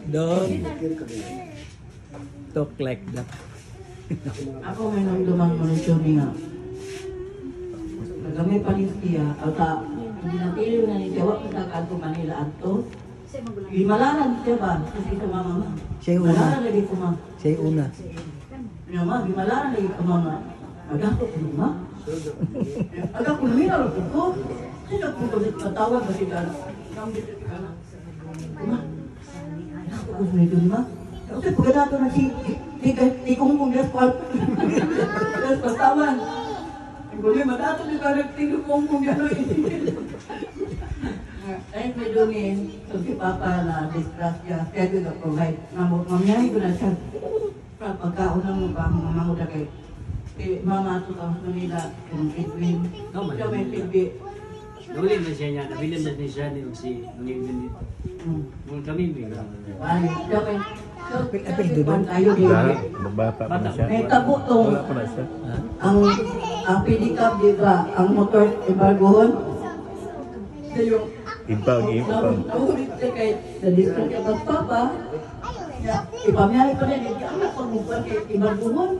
Don't talk like that. Ako may nang dumang manusyoni nga. Kami panistiya, alta, hindi napili na ni Jawa kita kanto Manila anto. Gimalaran siya ba? Kasi ito mama. Siya yung una. Gimalaran lagi ko ma. Siya yung una. Gimalaran lagi ko mama. Agako ko ma. Agako lumina lang ko. Sino po ko natawag ba sila? Ma. Agako ko lumina ma. Kasi pagkadato na di kong gaspal. Gaspal tawan. Ang guli, madato di ka nagtingin kong gano'n. Ay, may dumin, so si Papa na disgrasya, kaya ko na-provide. Mamiyay ko na siya. Pagkaon ng mga uda kay Mama ito sa Manila, yung Edwin. Siya may pilbi. Nulin na siya niya, nabilin na siya ni si Nulin dito. Mula kami bigla. Ay, siya may... Apil doon. Tayo din. Bata pa na siya. May tabo itong... Wala pa na siya. Ang pedicab, di ba? Ang motor, embargohon. Siya yung... Impang. Nahulit siya kay... Na-distract siya pag Papa. Ipamiyari pa rin, hindi ako pagbupan kay embargohon.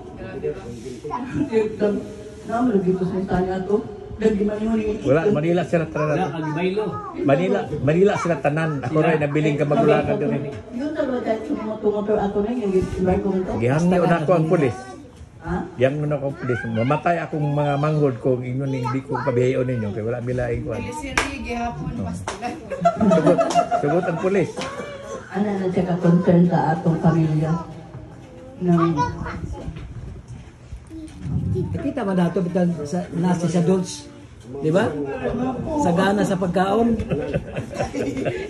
Naman, lagi ko sa istanya ito. Wala, Manila sila tanan. Wala, kagibaylo. Manila sila tanan. Ako rin nabiling kamagulakan doon. Yun talaga dahil sumotor ato na yung embargohon ito. Gihangyo na ako ang pulis. Ha? Yang na ako ang pulis. Mamatay akong mga manghod kung ingon hindi ko pabihayon ninyo. Kaya wala bilaing ko. Sugot ang pulis. Ano na siya ka-concern sa atong pamilya? Kita ba nato bitan sa nasa sa Dulce, di ba? Sagana sa pagkaon.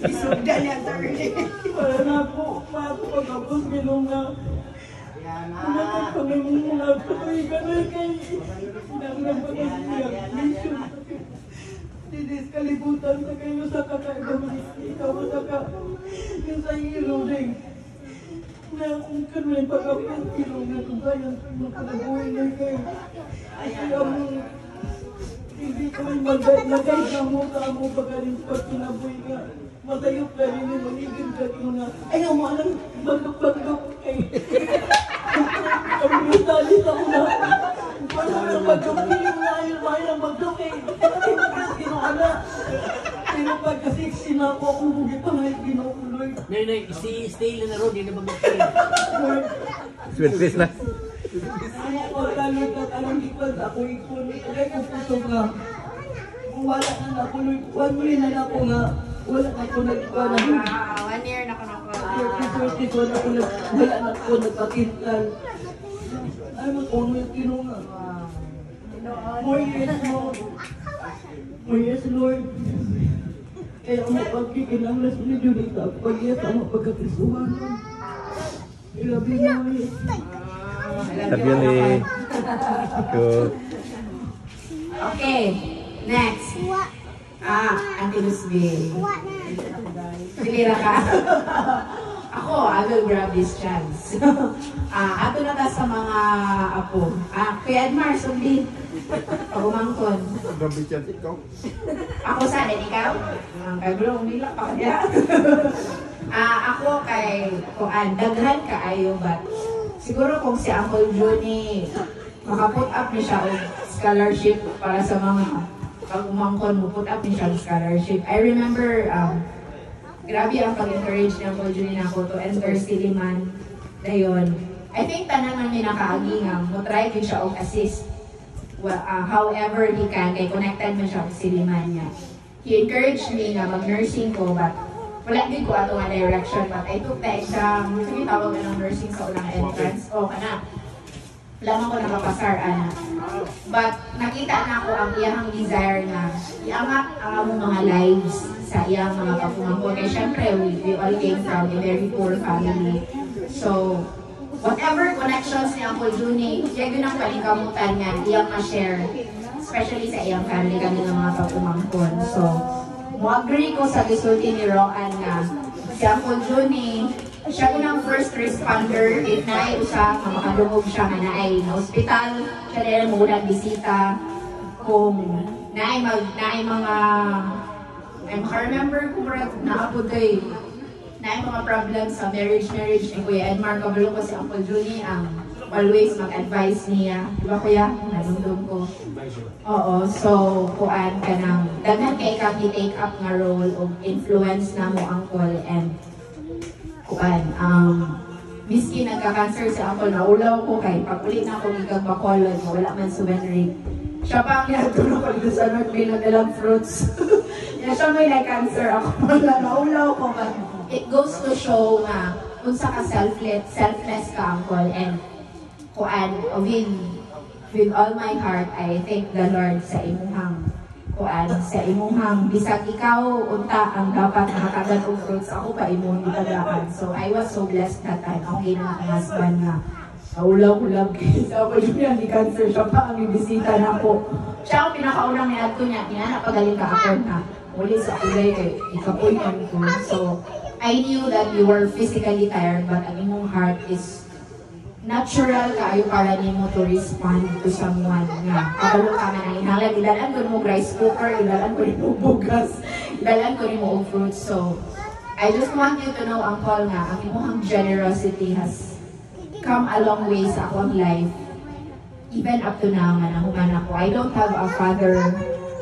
Isugdan yan, Terry. Wala na po, pagkapos ginunga. Wala ka pangimuna, tuloy ka na kay nagpagasiyak. Didis kalibutan sa kayo sa kakaibang ikaw sa ka. Yung sa ilo rin. Na kung kano'y pagkapos ilo na kung kaya sa mga kalabuhin na kayo. Kasi hindi ko may magay na mo ka mo pagaling pag kinabuhi ka. Matayok ka rin yung maligid ka nga. Ayaw mo alam, bagdok kayo. Ang brutalis ako na. Paano yung bagdok kayo nga yung mayang bagdok kayo. Ginoala. Pero pag kasi sinako akong bugi pa ngayon ginukuloy. Nay, stay lang na ron, hindi na mag-stay. Sweet face na. Ako talot at anong ikot ako ikon. Kaya ko puso nga. Kung wala na nakuloy, 1 year na ako nga. Wala na ako nagpala. 1 year na ko na ko. Wala na ako nagpakintal. Ay, mag-ono yung kinunga. More years, Lord. Kaya mo pagkikinanglas ni Junita, pag-iyat ang pagkakisuhan. Ilabi na ngayon. Sabi ni Okay, next. Auntie Luzbel. Pilira ka. Ako, I will grab this chance. Ato na ta sa mga apo. Kuya Edmar, sumbi. Pagumangkon. Grabe siya, ikaw. Ako sana, ikaw? Kay bro, umila pa kaya. Ako kay daghan ka ayo but siguro kung si Uncle Johnny makaput up niya siya og scholarship para sa mga pag-umangkon mo, put up niya siya og scholarship. I remember grabe ang pag-encourage ni Uncle Johnny na ako to enter Siliman. Dayon, I think tanan man ni nakaagi nga mo try din siya og assist. However he can, kay connected man siya og Siliman niya. He encouraged me nga mag-nursing ko but wala din ko ato nga direction but I took the exam. Sige, tawag ka ng nursing sa unang entrance. Kana. Lamang ko nakapasar, But nakita na ako ang iyang desire na iangat ang among mga lives sa iyang mga kapumangko. Kaya syempre, we all came from a very poor family. So, whatever connections ni Uncle Juni, siya yun ang palingkamutan nga iyang ma-share. Especially sa iyang family kami ng mga kapumangkon. So, mo-agree ko sa gisulti ni Roan na si Uncle Juni, siya ko ng first responder, if nai-usa, makadungog siya nga naay na hospital, siya rin muna bisita, kung naay mga, I remember kung naapod kay na mga problems sa marriage ni Kuya Edmar, kabalo ko si Uncle Junie ang always mag-advise niya. Diba Kuya? Nalundong ko. Oo, so kuan ka nang daghan kay kang i-take up nga role o influence na mo Uncle and kuan miski nagka-cancer si Uncle, naulaw ko kay pag-ulit na ako ikang bacolod, wala man subenrig. Siya pa ang nagtulong ko dito sa North Bay na dalang fruits. Yan siya may cancer ako. Naulaw ko but it goes to show nga kung sa ka selfless ka Uncle and kuan with all my heart I thank the Lord sa imuhang kuan sa imuhang bisag ikaw unta ang dapat nakakagan og fruits ako pa imong gitagaan. So I was so blessed that time ang ginang husband nga naulaw-ulaw sa ako niya ni cancer siya pa ang ibisita na po. Siya ang pinakaunang niadto niya napagaling ka ako na muli sa kulay kay ikapoy man ko. So I knew that you were physically tired but ang imong heart is natural kaayo para nimo to respond to someone nga kabalo ka na hinanglan idalan ko mo rice cooker, idalan ko nimo bugas, idalan ko nimo og fruits. So I just want you to know Uncle nga ang imong generosity has come a long way sa akong life even up to now nga nahuman ako. I don't have a father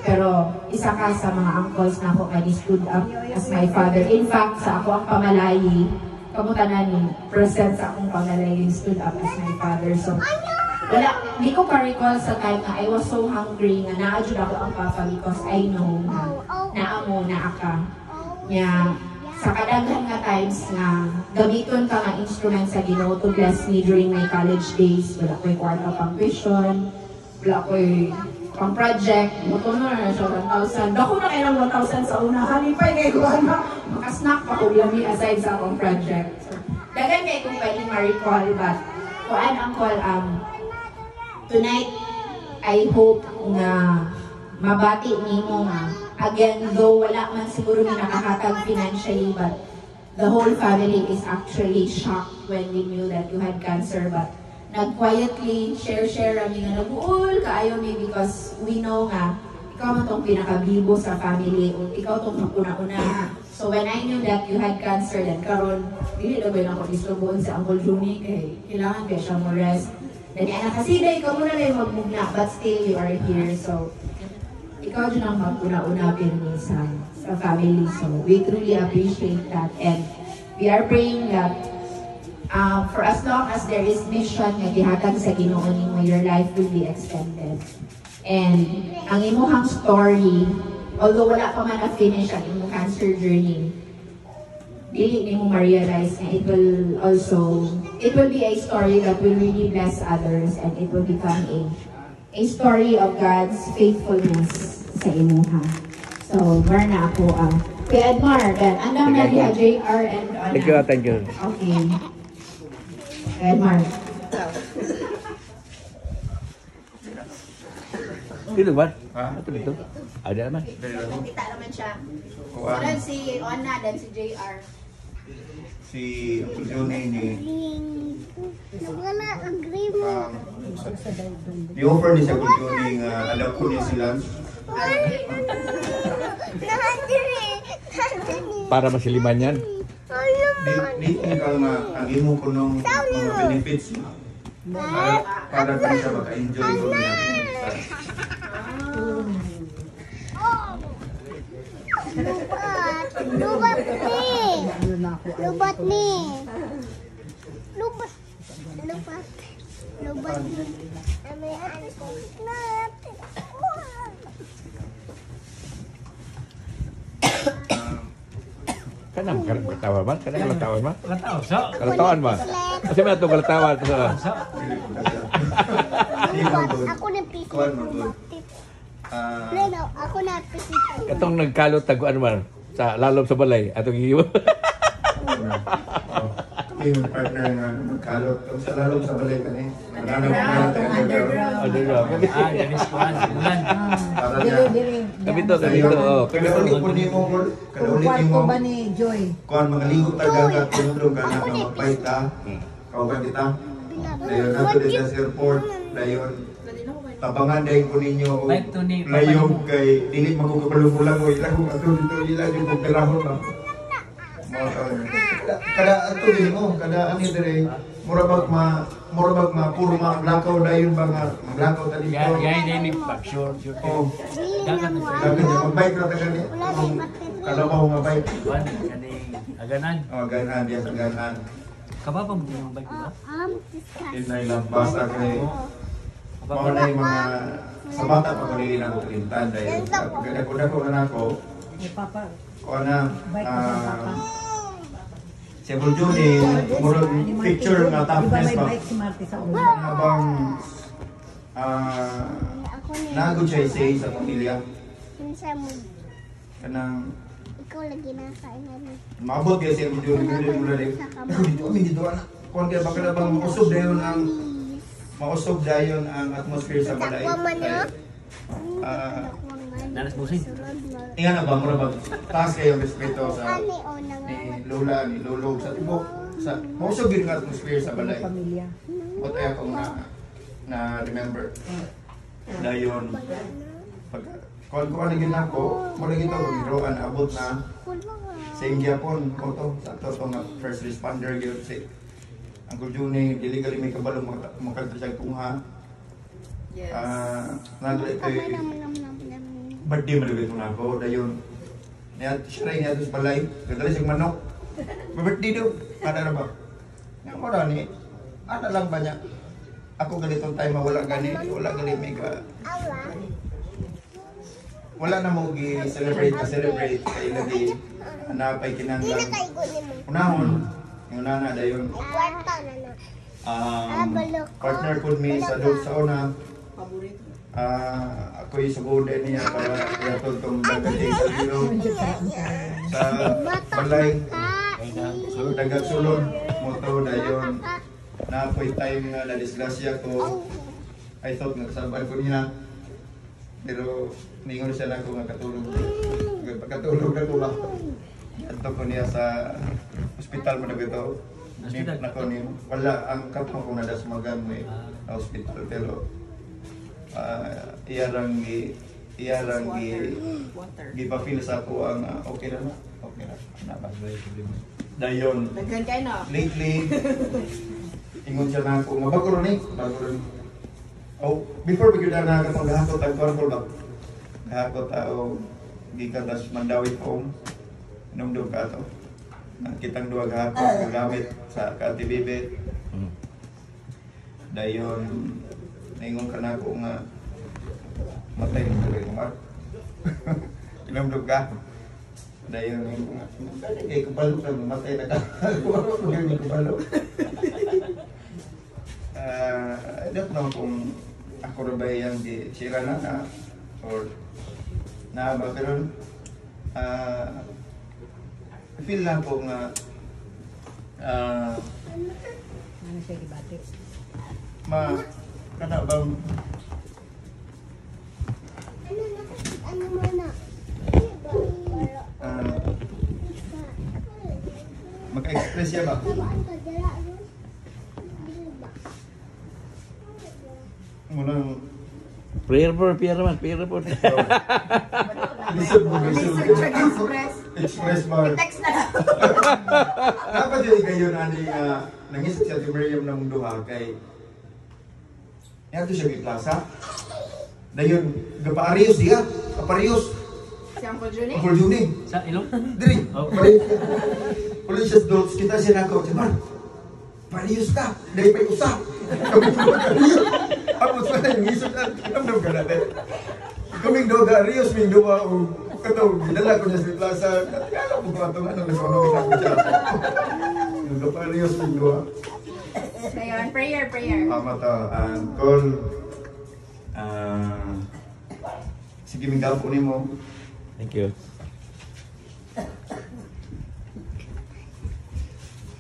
pero isa ka sa mga uncles na ako kay stood up as my father. In fact sa ako ang pamalayi kamutanan ni present sa akong pangalayin stood up as my father. So, wala, hindi ko pa-recall sa time na I was so hungry nga naadjud ako ang papa because I know na naamo na aka. Nya, sa kadaghan nga times nga gamiton ka nga instrument sa Ginoo to bless me during my college days. Wala ko'y kwarta pang tuition, wala ko'y pang project, motor na siya 1,000. Dako na kayo ng 1,000 sa una. Halipay kayo ko makasnack pa ko yami aside sa akong project. So, dagan kayo kung pwede ma-recall but kuan Uncle, tonight I hope na mabati nimo nga again though wala man siguro ni nakakatag financially but the whole family is actually shocked when we knew that you had cancer but nag-quietly share kami nga nag-uul kaayo mi because we know nga ikaw man tong pinakabibo sa family o ikaw tong napuna-una. So when I knew that you had cancer then karon dili na ba lang ako islubuon sa Uncle Junie kay kailangan kaya siya mo rest. Then anak kasi day ikaw muna lang magmugna but still you are here. So ikaw dyan ang magpuna-una pirmi sa family. So we truly appreciate that and we are praying that for as long as there is mission nga gihatag sa Ginoo nimo, your life will be extended. And ang imong story, although wala pa man na-finish ang imong cancer journey, dili nimo ma-realize na it will be a story that will really bless others and it will become a story of God's faithfulness sa imuha. So, na ako kay Edmar, then andam na diha JR and Thank you. Okay. Edmar. Dito ba? Ito dito. Ada naman. Kita naman siya. Sunod si Ona dan si JR. Si Uncle Johnny ni i-offer ni sa Uncle Johnny nga alam ko niya sila Para masiliman yan. di ka nga ang imo ko nung mga benefits para tayo sa maka-enjoy ko niya. Lubat ni. Kanang kalatawa ba? Kanang kalatawa ba? Kalataw, so. Kalatawan ba? Kasi may itong kalatawa. Ako na piso. Kuan mo to. Ako na piso. Itong nagkalot taguan man sa lalom sa balay. Atong iyo. Yung partner nga magkalot sa lalong sa balay ka ni. Dennis Juan, Mulan. Para niya. Kami to. Kada ulit mo ba ni Joy? kuan mga ligo tagagat tulong ka na mapait ka. Kauban kita. Dayon nato din sa airport. Dayon tabangan dahil ko ninyo o layog kay dili magkukapalong lang o ilang ato dito ilang yung pagkalahon na. Mga kada ato din mo, kada ani dire murabag ma puro mga lakaw dayon ba nga lakaw ta dito. Gaya na yung pag-sure. Oh, Dagat na siya. dagan yung bike ra ta gani. Kalabaw nga bike. Kuan, kaning aganan. Oh, ganan diya sa ganan. Kababa mo yung bike ba? Inay lang basta kay mao na yung mga sa bata pa ko nili na ko trintan dahil pagkakuna ko na ako ko na si Buljuni murag picture nga toughness ba habang nagod siya say sa pamilya kanang Ikaw lagi nakain namin. maabot kay si Buljuni mula rin dito kami dito na kung kaya baka bang mausog dayon ang atmosphere sa balay. Nanas busin. Ingat na ba, mura ba? Taas kayo ang respeto sa ni Lola, ni Lolo, sa tibok. Mausog din ang atmosphere sa balay. What ay akong na remember. Dayon, pag ko naging ako, mula gito, pag abot na sa Ingyapon, ko to, sa to nga first responder yun, si Uncle Juni, dili gali may kabalong makagta siya kungha. Yes. Nagulay kay birthday malagay ko na ako, dayon. Siya rin niya sa balay, gadali siyang manok. Birthday daw, ada na ba? Nga mo ni, ada lang ba niya? Ako ganitong time wala gani may ka. Wala na mo gi-celebrate kay lagi hanapay kinanglan. Unahon, yung nana dayon. Partner po mi sa doon sa una. Ako yung sugod niya para yatol tong dagat sa biro. Sa balay. Dagat sulod. Moto dayon. Napoy time na na-disgrasya ko. I thought nagsaban ko niya. Pero ningon siya na ako nga katulog. Pagkatulog na ko ba? Ato ko niya sa hospital mo na gito. Nako ni wala ang kapwa ko na dasmagan may hospital pero iyarang gipafeel sa ako ang okay na ba dayon lately ingon siya na ako bago ron oh before bigyan na katong gahakot ang korpol ba gahakot tao gikan tas mandawit home numdum ka to kitang duwag hapon gamit sa KTBB. Dayon ningon ka na ko nga matay mo kay Mark. Inamdog ka. Dayon ningon nga kay kabalo ka matay na ka. Kuwaro ko gyud kabalo. I don't know kung ako ra ba yang di sira na or na ba pero feel lang ko nga kana bang maka-express siya ba? Munang Prayer po. Express bar. Text na lang. Dapat yung ikayon ani nangisip siya si Miriam ng duha kay yato siya kay plaza. Dayon gapaarios diya, kaparios. Si Uncle Juni? Uncle Juni. Sa ilong? Diri. Okay. Police dolls kita siya nako, "Jamal. Parios ka, dai pa usa." Ako sa ngisip na kinamdam ka natin. Kaming doga Rios ming duwa o kato gidala ko niya sa plaza. Kala ko ba itong ano nagsono kita ko siya. Yung pa Rios ming duwa. Ngayon, prayer. Mata call sige ming gapo nimo. Thank you.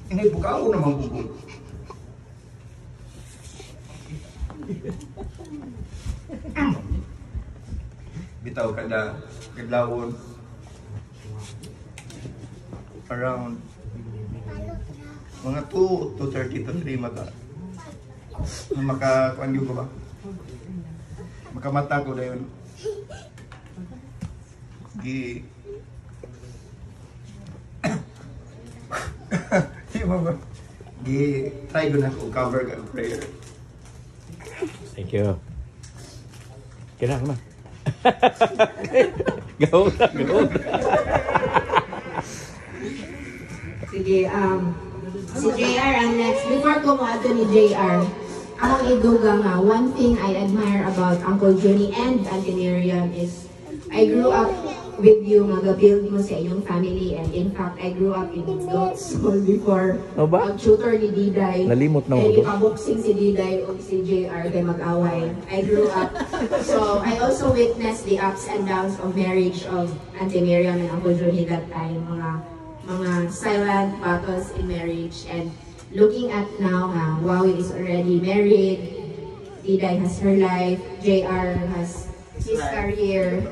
Ini buka ako naman bubog. Bitaw kada kadlawon around mga 2:30 to 3 mata. Makakuan gyud ko ba? Makamata ko dayon. Try ko na ko cover ka prayer. Thank you. Kina na. Go na, go na. Sige, si JR ang next. Before ko mo ato ni JR, akong iduga nga, one thing I admire about Uncle Johnny and Auntie Miriam is I grew up with you, mag-build mo sa iyong family, and in fact, I grew up in God's school before. O ba? Mag-tutor ni Diday. Nalimot na and ako. ipaboxing si Diday o si JR kay mag-away. I grew up. So, I also witnessed the ups and downs of marriage of Auntie Miriam and Uncle Johnny that time. Mga silent battles in marriage. And looking at now, Wawi is already married. Diday has her life. JR has his career,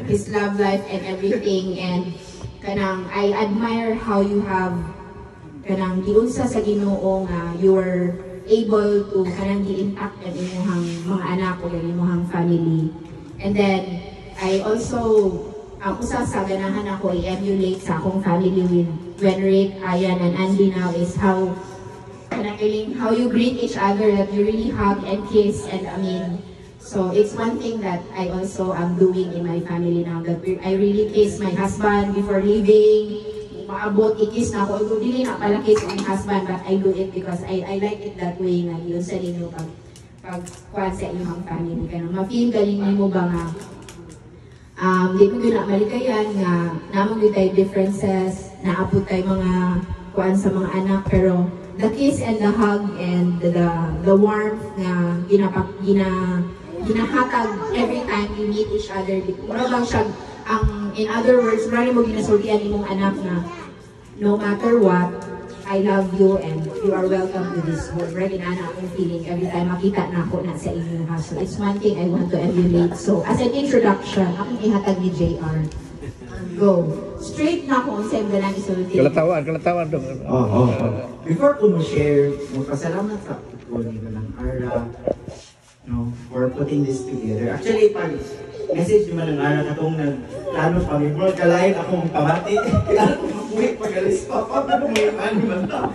his love life, and everything. And kanang I admire how you have kanang giunsa sa Ginoo nga you were able to kanang gi-intact ang imong mga anak o ang imong family. And then I also usa sa ganahan ako i-emulate sa akong family with when Rick, Ayan, and Andy now is how you greet each other, that you really hug and kiss, and I mean, so it's one thing that I also am doing in my family now, that I really kiss my husband before leaving. Maabot, ikis na ako. Although dili na pala kiss my husband, but I do it because I like it that way nga. Yun sa ninyo pag sa inyong family. Kaya ma-feel galing mo ba nga di mo yun na malikayan nga namang yun tayo differences, naapot tayo mga kuan sa mga anak, pero the kiss and the hug and the warmth na ginahatag every time you meet each other. Mura bang siya, in other words, marami mo ginasultian imong anak na no matter what, I love you and you are welcome to this world. Right, inana akong feeling every time makita na ako na sa inyong house. So it's one thing I want to emulate. So as an introduction, akong ihatag ni JR. Go. Straight na ako sa mga lang isulti. Kalatawan dong. Before ko mo-share, magpasalamat sa ko nila ng Ara, for putting this together. Actually, pag message naman ng Ara katong nagplano pa, may bro, kalayan akong pamati. Kailangan ko mapuhi pag-alis pa, paano may man ta.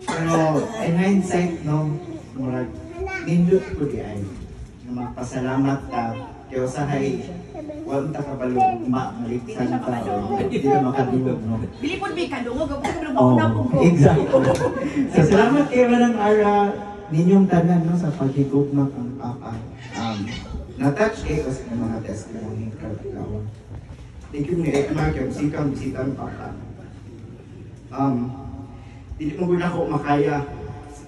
Pero, in hindsight, murag, nindot ko di ay, magpasalamat ka, kaya usahay, huwag ta kabalo, maliksan pa, hindi na makadulog, Bilipod may kadungog, ako sa exactly. So, salamat kayo ng Ara, ninyong tanan sa pagigugmak ang Papa. Na-touch kayo sa mga testimony kagawa. Thank you ni Ekmar kaya bisikang Papa. Hindi mo guna ko makaya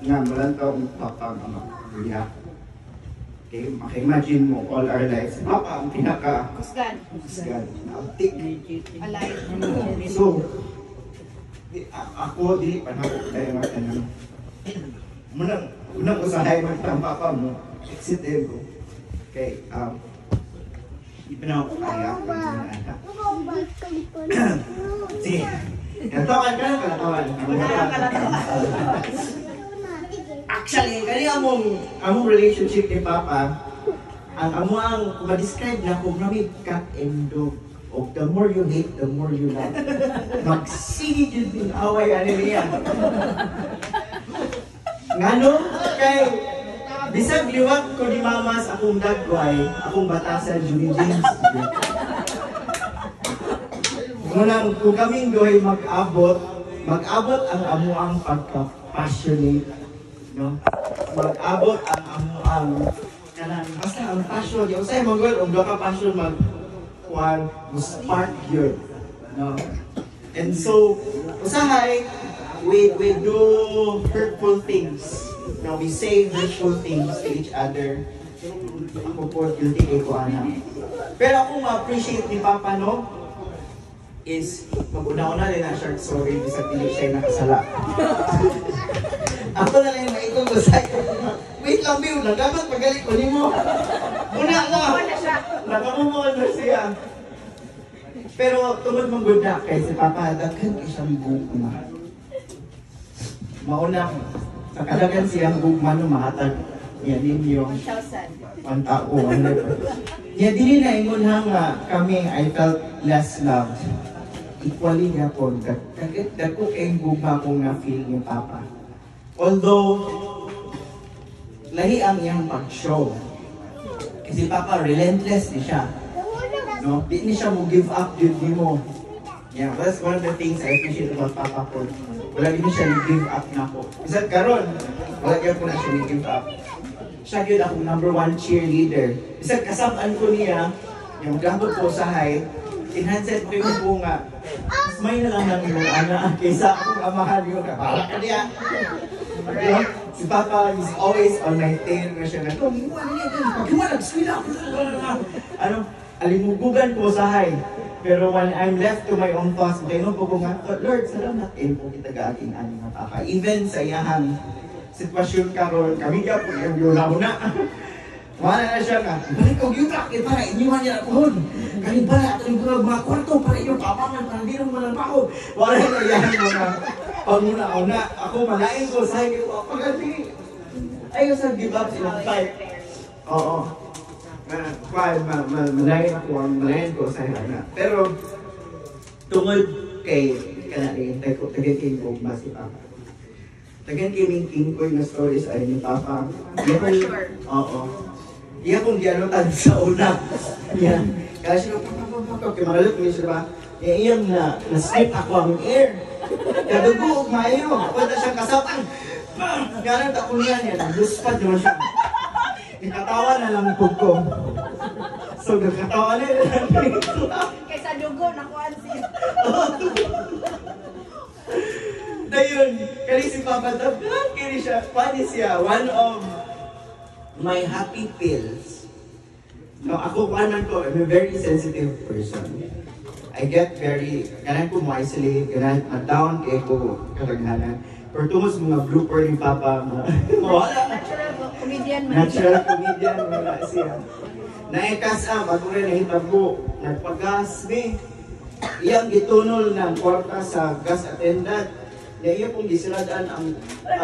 nga malantaw ang Papa ang ama. Okay, maka-imagine mo all our lives. Papa ang pinaka kusgan. Naabtik. So, ako di panakot tayo nga tanang. Unang usahay magtang Papa mo, exit ego. Okay, di pa na ako kaya ako yung anak. Sige, kalatawa. Actually, kaya among relationship ni Papa, ang ma-describe na kung namig cat and dog. O the more you hate, the more you love. Magsigid yun din away, ano niya. Ngano? Kay, bisag liwat ko ni Mama sa akong dagway, akong batasan, Julie James. Ngunang kung kaming dohay mag-abot ang amuang pagka-passionate. Mag-abot ang amuang basta ang passion. Yung sa'yo mag-well, ang doka passion spark yun. And so, usahay, we do hurtful things. We say hurtful things to each other. Ako po, guilty kay ko, anak. Pero ako ma-appreciate ni Papa, is mag-una-una rin ang short story sa pili siya nakasala. Ako na lang yung maikong sa'yo. Wait lang, Bill. Nagamat magaling ko ni mo. Una ko. Nakamumungan na siya. Pero tungod mong good na kay si Papa, daghan isang gugma. Mauna, sa kadagan siyang gugma no mahatag niya ninyo. 1,000. Niya dili na ingon nga kami, I felt less loved. equally gapon dako kay gugma kong na-feel ni Papa. Although, lahi ang iyang pag-show. Kasi Papa, relentless ni siya. No? Di ni siya mo give up yun di mo. Yeah, that's one of the things I appreciate about Papa ko. Wala din siya ni-give up na ako. Isang karon, wala ko na siya ni-give up. Siya yun akong #1 cheerleader. Isang kasabaan ko niya, yung gabot ko sa high, in-handset ko yung bunga. May na lang namin yung anak kaysa akong amahan yung kabala ka niya. Si Papa is always on my tail na siya na, ano, alimugugan ko sa high. Pero when I'm left to my own thoughts, kainom po ko nga, Lord, salamat kayo po kita gaating aning mga Papa. Even sa iyahang sitwasyon karon kami ka po yung yuna-una. Wala na siya nga, balik ko yutak, para inyuhan niya ako hon. Kali pala, ato yung mga kwarto, para inyong papangan, para di nang malamako. Wala na yan mga panguna-una. Ako malain ko, sabi ko, pagati. Ayaw sa give up silang fight. Oo. Malain ako, malain ko sa hana. Pero, tungod kay kanari, tagayin ko ba si Papa. Tagan kiming ko yung stories ay ni Papa. Oo. Iya kong dianutan sa una. Yan. Kasi kaya magalot mo siya ba? Iyang na-slip ako ang air. Kadugo, maayo. Pwede siyang kasapang. Ganang takong yan. Nag-luspad naman siya. Nakatawa na lang po ko. So, nakatawa na lang. Kaysa dugo, nakuhaan siya. Dayon, kali si Papa Tablan, kaya siya, pwede siya, one of my happy pills. No, ako, I'm a very sensitive person. I get very, ganun ko ma-isolate, ganun, down kaya ko karaghanan. Pero tungos mga blooper ni Papa, wala. Natural comedian man. Natural comedian, wala siya. Naikasa, bago rin nahitabo, nagpagas ni. Iyang gitunol ng kwarta sa gas attendant. Na iya pong gisiladaan ang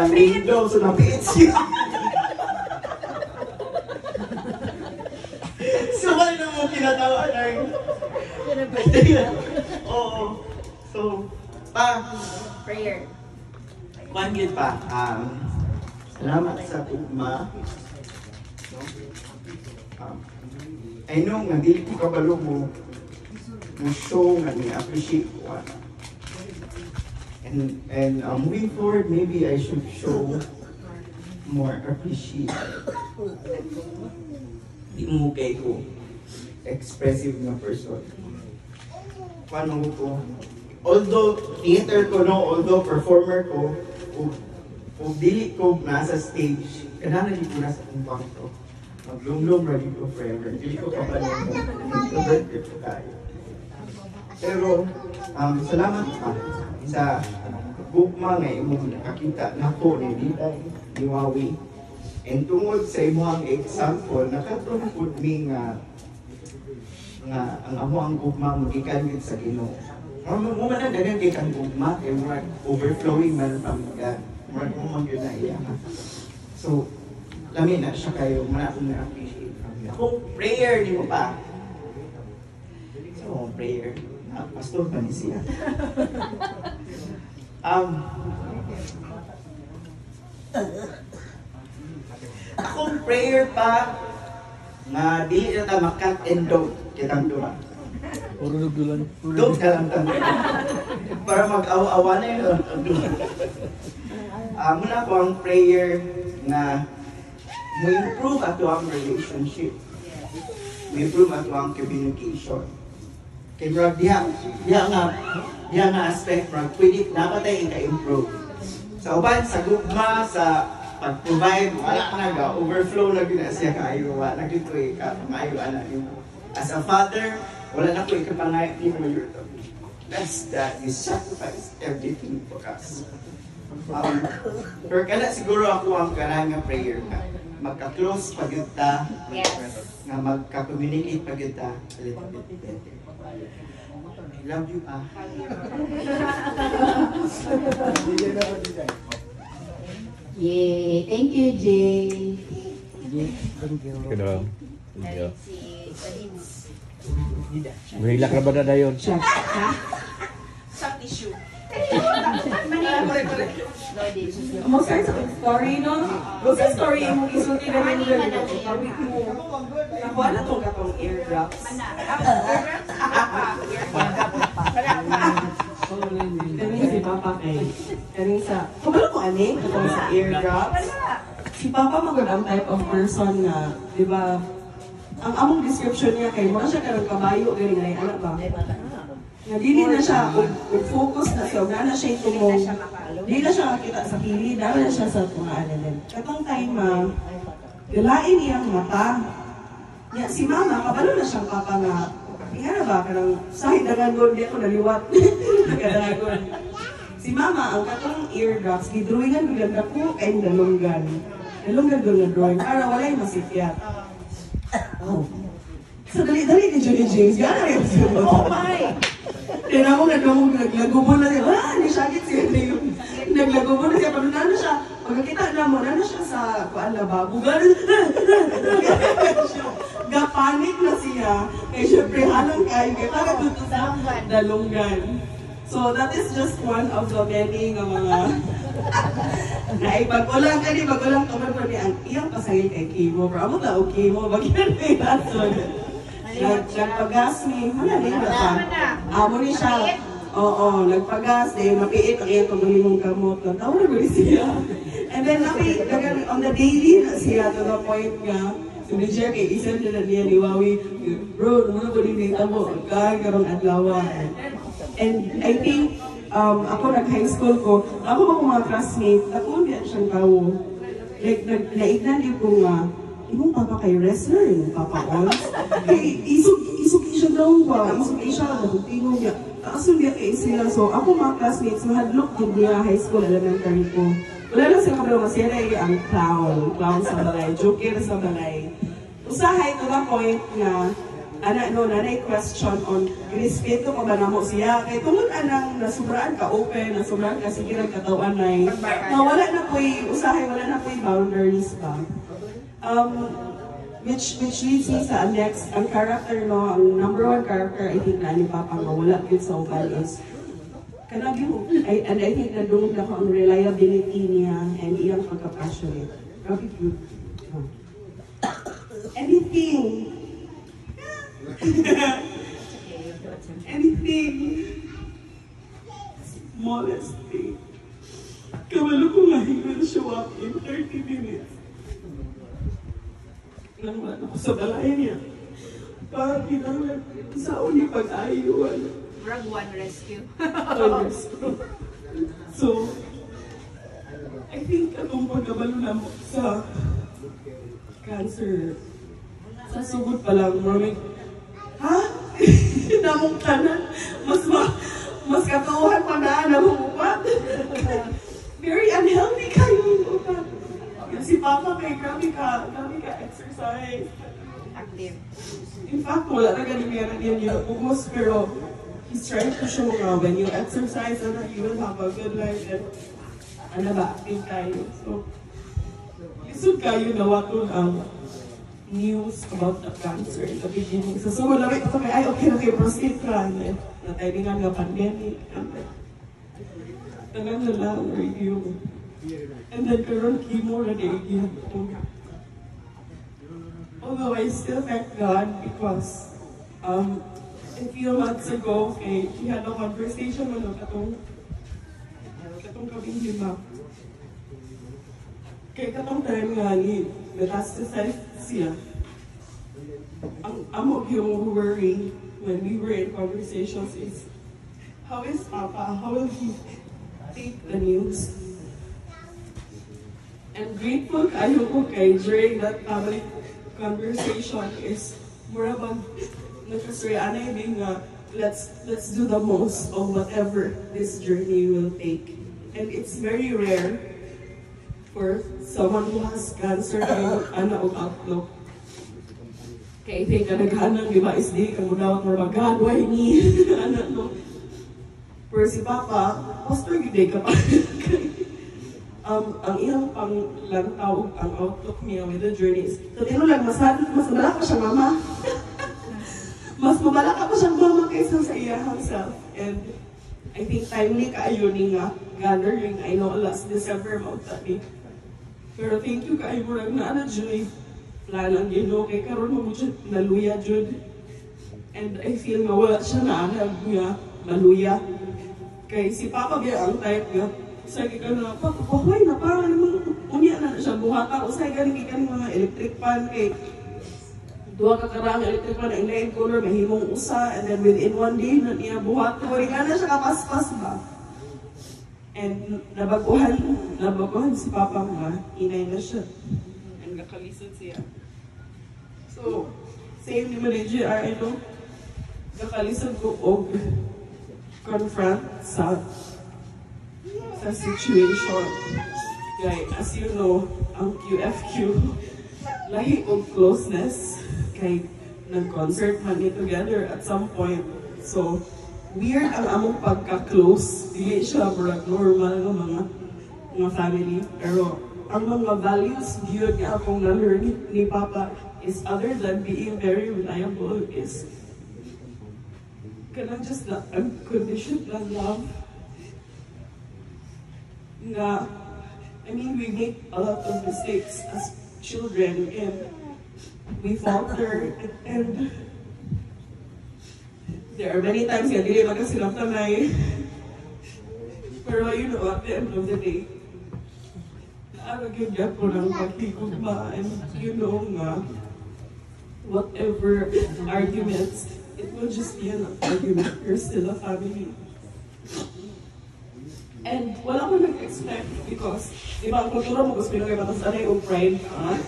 window, so napiit siya. So, wala na mo kinatawa na yun. Oo. So, Prayer. Pangit pa, salamat sa tugma. No? I know nga, di ko kabalo mo show nga ni-appreciate ko. And moving forward, maybe I should show more appreciation. Di mo kay ko expressive na person. Paano ko? Although theater ko, no, although performer ko, kung dili ko nasa stage, kailangan dito nasa kumpang ko. Maglumlum ready ko forever. Dili ko kapalit mo. Introverted ko tayo. Pero, salamat pa sa gugma nga imong nakakita na po ni Ditay, ni Wawi. And tungod sa imong example, nakatungkod mi nga ang amo ang gugma magikan gid sa Ginoo. Mo man dagan kay kang gugma kay murag overflowing man pamilya. Murag mo man gyud na iya. So, lami na siya kayo, man ako na appreciate kami. Ako prayer ni mo pa. So, prayer. Pastor pa ni siya. Akong prayer pa na dili na ta makat and dog kitang dura. Puro nagdulan. Dog na lang tayo. Para mag-awa-awa na yun. Muna ko ang prayer na mo improve ato ang relationship. Mo improve ato ang communication. Kay murag diha nga aspect murag pwede napatay ika-improve. Sa uban, sa gugma, sa pag-provide, wala ka na overflow na gina siya kaayo, wala na gito maayo anak yun. As a father, wala na ko ikapangayat ni mo yun. That's that, you sacrifice everything for us. Pero kada siguro ako ang karang prayer ka. Magka-close pagkita, nga magka-communicate pagkita a little bit better. I love you, pa. Yay! Thank you, Jay. Thank you. Kaya, yeah. Si Kalins. Mahilak na ba na dayon? Ha? issue. Mo start sa story, no? Kung sa story, yung isulti na rin yung nakuha na itong katong airdrops. Kaning si Papa kay. Kaning sa... Kumalo ko ani, katong sa airdrops. Si Papa ang type of person na, di ba, ang among description niya kay mura siya karang kabayo, galing na anak ba? Dili na siya, focus na siya, na siya itong di na siya makita sa pili, dahil na siya sa mga alalim. Katong time, galain niyang mata. Ya, si Mama, kabalo na siyang papa nga, nga na ba, karang sahid na gangon, di ako naliwat. Nagkadaragon. Si Mama, ang katong eardrops, gidrawingan bilang dako kayong dalunggan. Dalunggan doon na drawing, para wala yung masikyat. Oh. So, dali-dali ni Johnny James, gana rin siya. Oh my! Kaya mo naglagubo na siya. Hindi siya agit siya. Naglagubo na siya. Pero nano siya, pagkakita na mo, nano siya sa kuan lababo. Gapanik na siya. Kaya syempre, halang kayo. Kaya parang dito sa dalunggan. So, that is just one of the many nga mga naibag-ulang ka ni, bag-ulang ka man ni ang iyang pasangil kay Kimo. Pero amo na, okay mo, bagyan na yung ason. Nagpagas ni, wala din ba pa? Amo ni siya. Oo, nagpagas, mapiit ang iyang pagulingong kamot. Tawag na ba siya? And then, on the daily na siya, to the point nga, sabi siya kay isa na niya ni Wawi, bro, muna ko din dito mo, karong adlaw. And I think, ako nag-high school ko, ako ba kong mga classmates, ako hindi siyang tao. Like, naignan din ko nga, imong papa kay wrestler, imong papa ons. Isog siya daw ba? Isog siya, nabugtingong niya. Kaso niya kay sila. So, ako mga classmates, mahadlok din niya high school, elementary ko. Wala lang sila kabalo, masira ang clown sa balay, joker sa balay. Usahay to the point na, nanay question on, respeto ko ba na mo siya? Kaya tungod anang nasubraan ka open, nasubraan ka sige ng katawan na wala na po'y, usahay, wala na po'y boundaries ba? Which leads me sa next, ang character, no, ang number one character, I think na ni Papa nga wala yun sa uban is, kanagi mo, and I think nadungog na ko ang reliability niya and iyang pagka-passionate. Grabe cute. Anything. Anything. Smallest thing. Kabalo ko nga he will show up in 30 minutes. Naman ako sa balay niya. Para pinangan sa uli pag-ayuan. Rug 1 rescue. So, I think atong pagkabalo na mo sa cancer, sa sugod pa lang, marami, ha? Namong tanan, mas katuhan pa na namupat. Very unhealthy kayo. Si Papa kay grabe ka exercise. Active. In fact, wala na ganun yan yung ugos, pero he's trying to show nga when you exercise, you will have a good life and active kayo. So, lisod kayo na watong ang news about the cancer in the beginning. So, wala rin ito ay okay na kayo prostate ka. Natailingan nga pandemic. Tangan na lang review. And then karon chemo na daigyan. Although I still thank God because a few months ago, we had a conversation with katong kaming lima. Kaya katong time nga ni metastasize siya. Ang amok yung worry when we were in conversations is, how is Papa? How will he take the news? And grateful kayo ko kay during that family conversation is murabang nagkasurianay din nga let's do the most of whatever this journey will take. And it's very rare for someone who has cancer na o outlook. Kaya I think naghanang di ba is di kang mudawat mo God, why me? No? Pero si Papa, pastor gid ka pa. Ang iyang panglantaw, ang outlook niya with the journeys. So, lang, mas mabala ka siya mama. Mas mabala ka pa siyang mama kaysa sa iyang self. And I think timely kaayo ni nga gathering. I know last December mo tani. Pero thank you kaayo mo na Judy. Planang Ginoo kay karon mo jud naluya jud. And I feel nga wala siya na nga maluya. Kay si Papa biya ang type nga. Sige ka na, Papa, why na parang namang unya na siya buhata. Usay galing ikan mga electric pan kay duha ka karang electric pan ang lain color mahimong usa and then within one day na niya buhat ko rin na siya kapaspas ba. And nabaguhan si Papa nga, inay na siya. And nakalisod siya. So, same ni Manager no? Nakalisod ko og confront sa situation. Kay, as you know, ang QFQ, lahi og closeness. Kay, nag-concert man ni together at some point. So, weird ang among pagka-close. Dili siya murag normal ng mga family. Pero, ang mga values yun nga akong na-learn ni Papa is other than being very reliable is kanang just na unconditional love. Nga, I mean, we make a lot of mistakes as children and we falter and there are many times nga dili magkasilamtanay. Pero you know, at the end of the day, naaragyan niya ko ng pagtigugma and you know nga, whatever arguments, it will just be an argument. You're still a family. And wala ko nag-expect because, di ba, ang kultura mo gusto pinagay patasanay o pride, ha?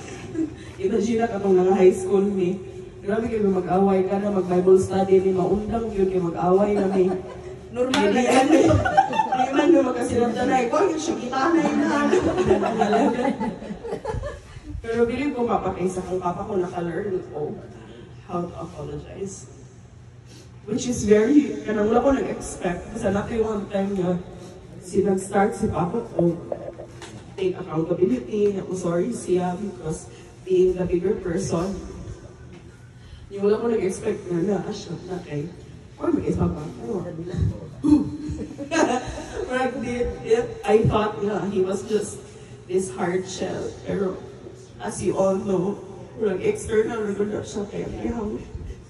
Imagine na katong nga high school ni, grabe kayo mag-away ka na, mag-Bible study ni, maundang yun kayo mag-away na may normal na yan. Hindi man yung magkasilamtanay, kung yun siya kitanay na. Pero bilib ko mapakaysa kang Papa ko naka-learn how to apologize. Which is very, kanang wala ko nag-expect. Kasi natin one time nga, nag-start si Papa ko, take accountability, ako sorry siya because being the bigger person, yung wala ko nag-expect na siya na kay, or mag-is Papa, I thought he was just this hard shell, pero as you all know, external regular siya kaya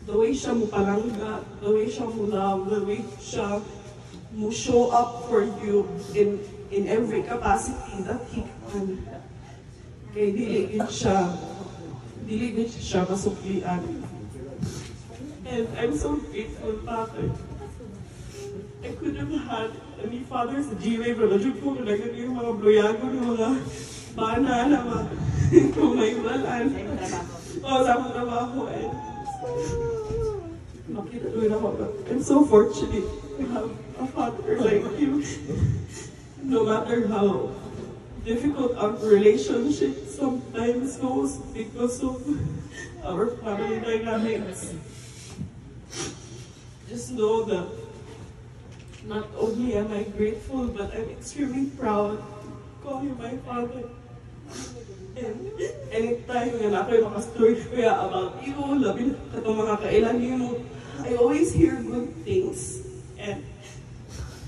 the way siya mo palangga, the way siya mo love, the way siya mo show up for you in every capacity that he can. Kaya dili gid siya masuklian. And I'm so grateful, Father. I could have had any father sa GWA, pero na-jud ko na yung mga bloyago ng mga bana na kung may walan. Sa akong trabaho. And makita doon ako. I'm so fortunate to have a father like you. No matter how difficult our relationship sometimes goes because of our family dynamics. Just know that not only am I grateful, but I'm extremely proud to call you my father. And anytime nga ako'y makastory kuya about you, labi na katong mga kailan mo, I always hear good things. And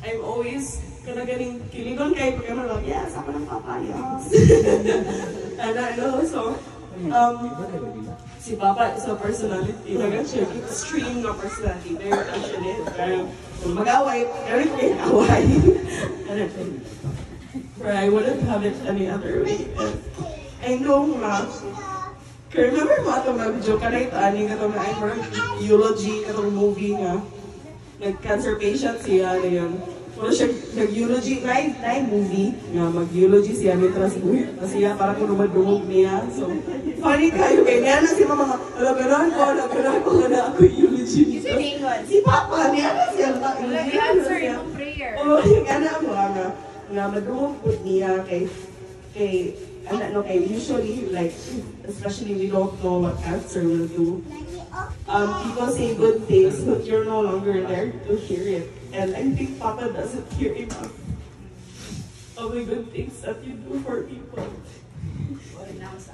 I'm always kanagaling kiligon kayo pag like, yes, ako ng Papa, yes. And I know, so, si Papa is a personality, siya extreme na personality, very passionate, very mag-away, very away. But I wouldn't have it any other way. And I know nga, remember mo ito mag-joke ka na ito, aning katong na eulogy, katong movie nga, nag-cancer patient siya na yun. Pero siya nag-eulogy, na movie nga, mag-eulogy siya, may transbuhit na siya, para kung dumadungog niya. So, funny kayo, kaya nga na si mama, naganahan ko na ako eulogy. Si Papa, niya na siya. Answer yung prayer. Oo, yung anak mo, nga madungog po niya kay usually, like, especially we don't know what cancer will do. People say good things, but you're no longer there to hear it. And I think Papa doesn't hear enough of the good things that you do for people.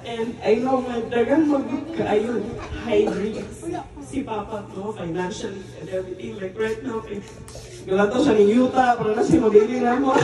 And I know nga, dagang mag-kaayon high dreams si Papa, no, financially and everything. Like right now, Galato siya ng yuta, para na siya magiging na mo.